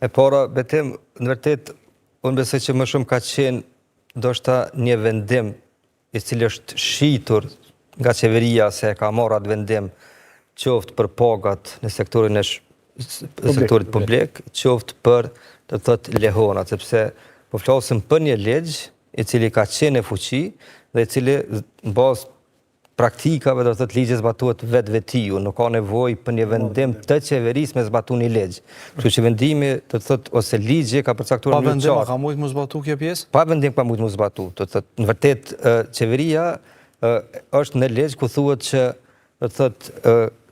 E para, betim, në vërtet, unë besoj që më shumë ka qenë ndoshta një vendim i cili është shitur nga qeveria se ka marrë atë vendim qoftë për pagat në sektorin sektorit publik, qoftë për të thotë lehonat, sepse po flasim për një ligj i cili ka qenë në fuqi dhe i cili në bazë praktikave do të thotë ligji zbatohet vetvetiju, nuk ka nevojë për një vendim të qeverisë me zbatu një ligj. Kështu që vendimi do të thotë ose ligji ka përcaktuar në qartë. Pa vendim ka mujt më zbatu kjo pjesë? Pa vendim ka mujt më zbatu. Do të thotë në vërtet qeveria është në ligj ku thuhet që do të thotë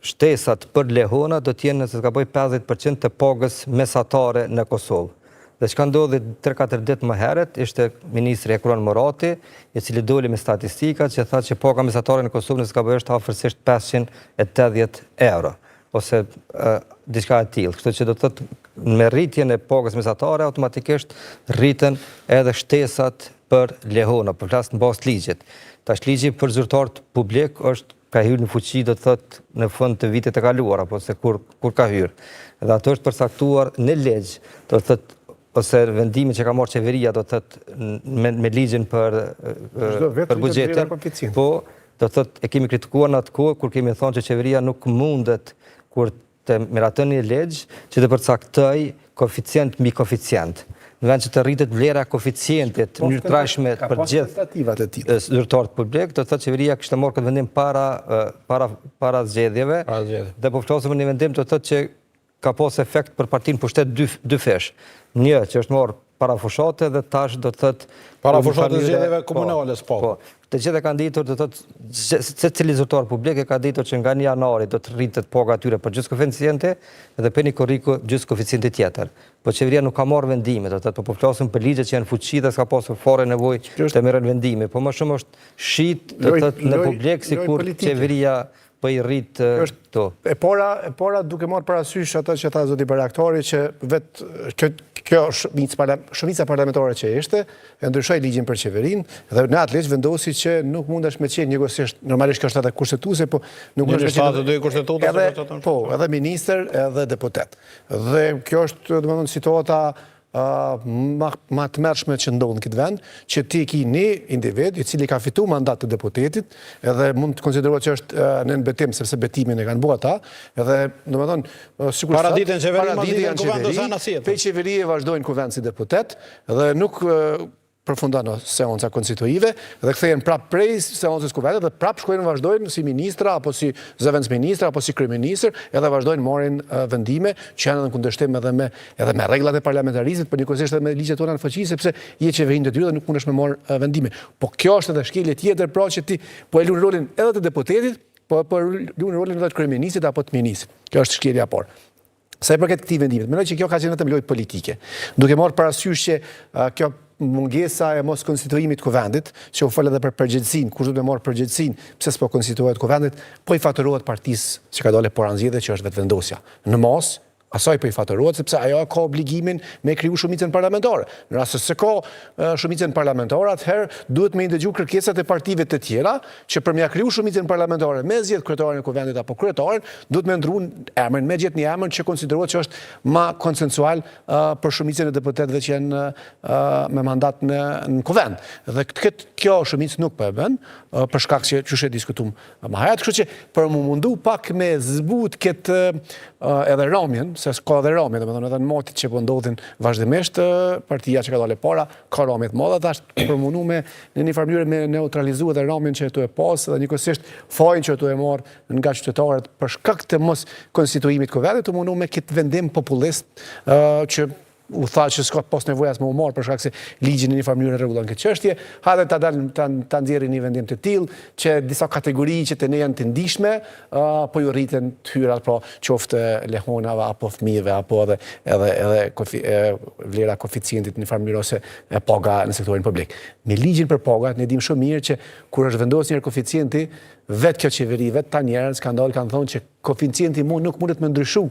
shtesat për lehona do të jenë nëse ka bëj 50% të pagës mesatare në Kosovë. Dhe që ka ndodhi 3-4 ditë më herët, ishte ministri Ekron Morati, i cili doli me statistika që tha që paga mesatare në Kosovë nëse ka bëj është afërsisht 580 euro, ose diçka e tillë. Kështu që do të thotë me rritjen e pagës mesatare automatikisht rriten edhe shtesat për lehona, për flas në bazë të ligjit. Tash ligji për zyrtarët publik ka hyrë në fuqi do të thotë në fund të vitit të kaluar apo se kur ka hyrë. Dhe ato është përcaktuar në ligj, do të thotë ose vendimi që ka marrë qeveria do të thotë me ligjin për buxhetin. Po, do të thotë e kemi kritikuar në atë kohë kur kemi thënë që qeveria nuk mundet kur të miraton një ligj që të përcaktoj koeficient mbi koeficient. Në vend që të rritet vlera e koeficientit në mënyrë të trajshme për gjithë zyrtarët publik, do të thotë qeveria kishte marrë këtë vendim para zgjedhjeve. Dhe po flasim për një vendim do të thotë që ka pas efekt për partinë pushtet dy fesh. Një që është marrë para fushate dhe tash do të thotë para fushate zgjedhjeve komunale Po. Të gjithë kanë ditur do të thotë secili zyrtar publik ka ditur që nga 1 janari do të rritet paga atyre për gjys koeficiente dhe për një korriku gjys koeficienti tjetër. Po qeveria nuk ka marrë vendime, do të thotë po flasim për ligjet që janë fuqi dhe s'ka pasur fare nevojë të merren vendime, po më shumë është shit do të thotë në publik sikur qeveria po i rrit këto. E para duke marrë parasysh ato që tha zoti Baraktori që vetë kjo shumica parlamentare që ishte, e ndryshoi ligjin për qeverinë dhe në atë ligj vendosi që nuk mundesh me qenë njëkohësisht, normalisht kjo është ata kushtetuese, po nuk mundesh me qenë edhe ministër edhe deputet. Dhe kjo është domethënë situata ma të mërshme që ndodhë në këtë vend, që ti ki një individ i cili ka fitu mandat të deputetit, edhe mund të konsiderohet që është në betim, sepse betimin e kanë bua ta, edhe, do më thonë, paraditën qeveri, pe qeveri e vazhdojnë kuvend si deputet, dhe nuk përfundan në seanca konstituive dhe kthehen prap prej seancës kuvendet dhe prap shkojnë vazhdojnë si ministra, apo si zëvendës ministra, apo si kryeministër, edhe vazhdojnë marrin vendime që janë në kundërshtim edhe me rregullat e parlamentarizmit, por njëkohësisht edhe me ligjet tona në fuqi, sepse je qeverinë detyrë dhe nuk mundesh me marrë vendime. Po kjo është edhe shkelje tjetër, pra që ti po e lun rolin edhe të deputetit, po lun rolin edhe të kryeministit apo të ministrit. Kjo është shkelja e parë. Sa i përket këtij vendimit, mendoj që kjo ka qenë vetëm lojë politike. Duke marrë parasysh që kjo mungesa e mos konstituimit kuvendit, që u fol edhe për përgjegjësinë, kush do të marrë përgjegjësinë pse s'po konstituohet kuvendit, po i faturohet partisë që ka dalë para zgjedhjeve, që është vetvendosja. Në mos asaj po i faturohet sepse ajo ka obligimin me kriju shumicën parlamentare. Në rast se ka shumicën parlamentare, atëherë duhet me i ndëgju kërkesat e partive të tjera që për me kriju shumicën parlamentare me zgjedh kryetarin e kuvendit apo kryetarin, duhet me ndruan emrin, me gjetë një emër që konsiderohet që është më konsensual për shumicën e deputetëve që janë me mandat në kuvend. Dhe kjo shumicë nuk po e bën për shkak që çu diskutuam më herët, kështu që për mu mundu pak me zbut këtë edhe ramjen, se s'ka edhe ramje, domethënë edhe në motit që po ndodhin vazhdimisht, partia që ka dalë para, ka ramje të mëdha, tash përmunu me në një farë mënyrë me neutralizu edhe ramjen që tu e pas, dhe njëkohësisht fajin që tu e marr nga qytetarët për shkak të mos konstituimit kuvendit, të mundu me këtë vendim populist që u tha që s'ka pas nevojë as më u marr për shkak se ligji në një farë mënyrë rregullon këtë çështje, hajde ta dalin ta nxjerrin një vendim të tillë që disa kategori që të ne janë të ndihshme, po ju rriten hyrat, pra qoftë lehonave apo fëmijëve apo edhe vlera koeficientit në një farë mënyrë ose paga në sektorin publik. Me ligjin për pagat ne dim shumë mirë që kur është vendosur një koeficienti, vetë kjo qeveri, vetë ta njerëz kanë dalë kanë thonë që koeficienti nuk mundet me ndryshu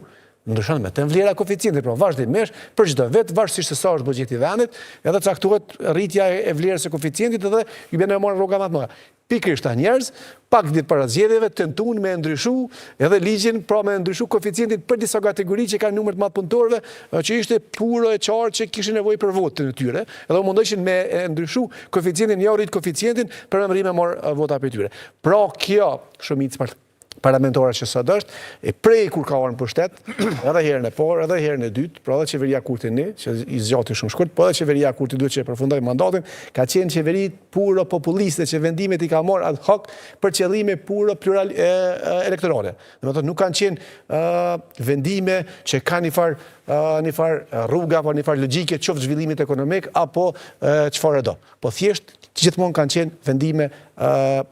ndryshon me të vlera koeficientit, pra vazhdimisht për çdo vit, varësisht se sa është buxheti i vendit, edhe caktohet rritja e vlerës së koeficientit edhe ju bën marrë rroga më të mëdha. Pikërisht ta njerëz, pak ditë para zgjedhjeve tentuan me ndryshu edhe ligjin, pra me ndryshu koeficientin për disa kategori që kanë numër të madh punëtorëve, që ishte puro e qartë që kishin nevojë për votën e tyre, edhe u mundojshin me ndryshu koeficientin, jo rrit koeficientin për me rrimë marr vota për tyre. Pra kjo shumicë parlamentare që sot është, e prej kur ka orën për shtet, edhe herën e parë, edhe herën e dytë, pra edhe qeveria Kurti një, që i zgjati shumë shkurt, po edhe qeveria Kurti 2 që e përfundoi mandatin, ka qenë qeveri puro populiste, që vendimet i ka marrë ad hoc për qëllime puro plural elektorale. Domethënë nuk kanë qenë vendime që kanë një farë rruga, apo një farë logjike, qoftë zhvillimit ekonomik, apo çfarë do. Po thjesht gjithmonë kanë qenë vendime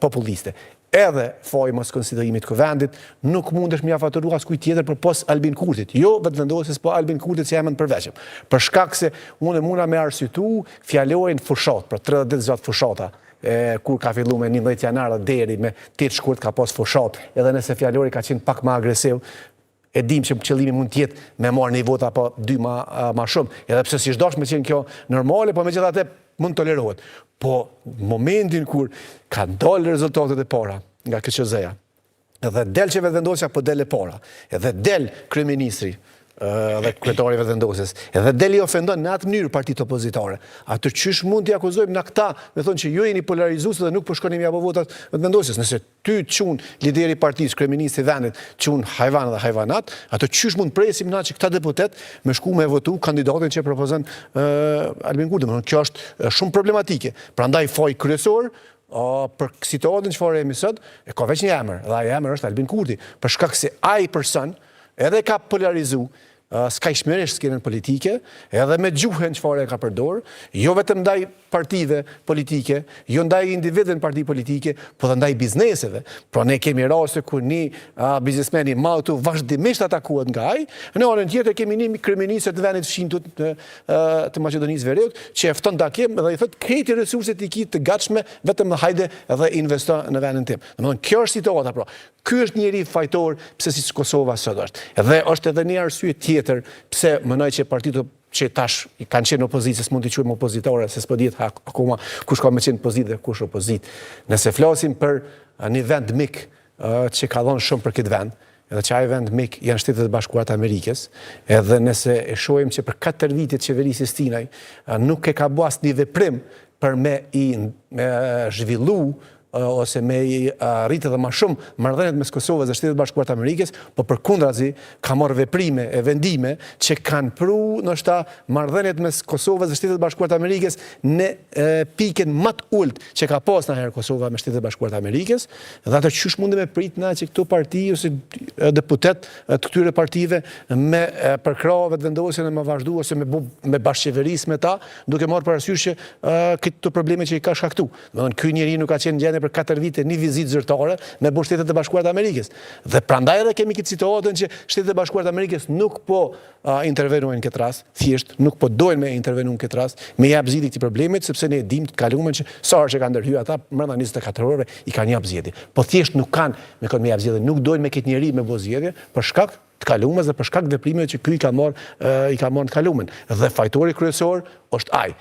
populiste. Edhe faji mos konsiderimit kuvendit, nuk mundesh me ia fatuar askujt tjetër përpos Albin Kurtit. Jo vetëvendosjes, po Albin Kurtit që emën përveçëm. Për shkak se unë munda me arsyetu fjalorin fushat, për 30 ditë zgjat fushata. Kur ka filluar me 11 janar deri me 8 shkurt ka pas fushat, edhe nëse fjalori ka qenë pak më agresiv, e dim që qëllimi mund të jetë me marrë një vota apo 2 ma shumë. Edhe pse si çdosh me qenë kjo normale, po megjithatë mund tolerohet. Po momentin kur ka dalë rezultatet e para nga KQZ-ja, edhe del që vetëvendosja po del e para, edhe del kryeministri dhe kryetari i vetëvendosjes, edhe del i ofendon në atë mënyrë partitë opozitare. Atë çysh mund t'i akuzojmë na këta, me thonë që ju jeni polarizues dhe nuk po shkoni me apo votat vetëvendosjes. Nëse ty çun lideri i partisë, kryeministri i vendit, çun hajvan dhe hajvanat, atë çysh mund presim na që këta deputet me shku me votu kandidatin që propozon Albin Kurti. Kjo është shumë problematike. Prandaj faji kryesor për situatën çfarë jemi sot, e ka veç një emër, dhe ai emër është Albin Kurti, për shkak se ai person edhe ka polarizu skajshmërisht skenën politike, edhe me gjuhën çfarë e ka përdor, jo vetëm ndaj partive politike, jo ndaj individëve në parti politike, po dhe ndaj bizneseve. Pra ne kemi raste ku një biznesmen i madh vazhdimisht atakohet nga ai, në anën tjetër kemi një kryeminist të vendit fshinjtut të Maqedonisë Veriut, që e fton takim dhe i thotë krejtë resurset i ki të gatshme, vetëm hajde dhe investo në vendin tim. Domethënë kjo është situata pra. Ky është njëri fajtor pse si Kosova sot është. Dhe është edhe një arsye tjetër pse mënoj që partitë që tash kanë qenë opozitës, mund t'i quajmë opozitare, se s'po dihet akoma kush ka me qenë pozitë dhe kush opozit. Nëse flasim për një vend mik që ka dhënë shumë për këtë vend, edhe që ai vend mik janë Shtetet e Bashkuara të Amerikës, edhe nëse e shohim që për 4 vite qeverisjes tinaj nuk e ka bërë asnjë veprim për me i zhvillu ose me rritë dhe ma shumë marrëdhëniet mes Kosovës dhe Shtetet e Bashkuara të Amerikës, po përkundrazi ka marrë veprime e vendime që kanë pru ndoshta marrëdhëniet mes Kosovës dhe Shtetet e Bashkuara të Amerikës në pikën më të ulët që ka pas ndonjëherë Kosova me Shtetet e Bashkuara të Amerikës, dhe ato çysh mundem me prit na që këto parti ose deputet të këtyre partive me përkrahë vetëvendosjen e më vazhdu ose me bashkëqeverisë me ta, duke marrë parasysh këto probleme që i ka shkaktuar. Domethënë ky njeri nuk ka qenë gjendje për 4 vite një vizitë zyrtare me Shtetet e Bashkuara të Amerikës. Dhe prandaj edhe kemi këtë situatën që Shtetet e Bashkuara të Amerikës nuk po intervenojnë në këtë rast, thjesht nuk po dojnë me intervenu në këtë rast, me jap zgjidhje këtij problemit, sepse ne e dimë të kaluamën që sa herë që kanë ndërhyrë ata brenda 24 orëve i kanë jap zgjidhje. Po thjesht nuk kanë me jap zgjidhje, nuk dojnë me këtë njerëz me bë zgjidhje për shkak të kalumës dhe për shkak të veprimeve që ky i ka marrë të kalumën. Dhe fajtori kryesor është ai.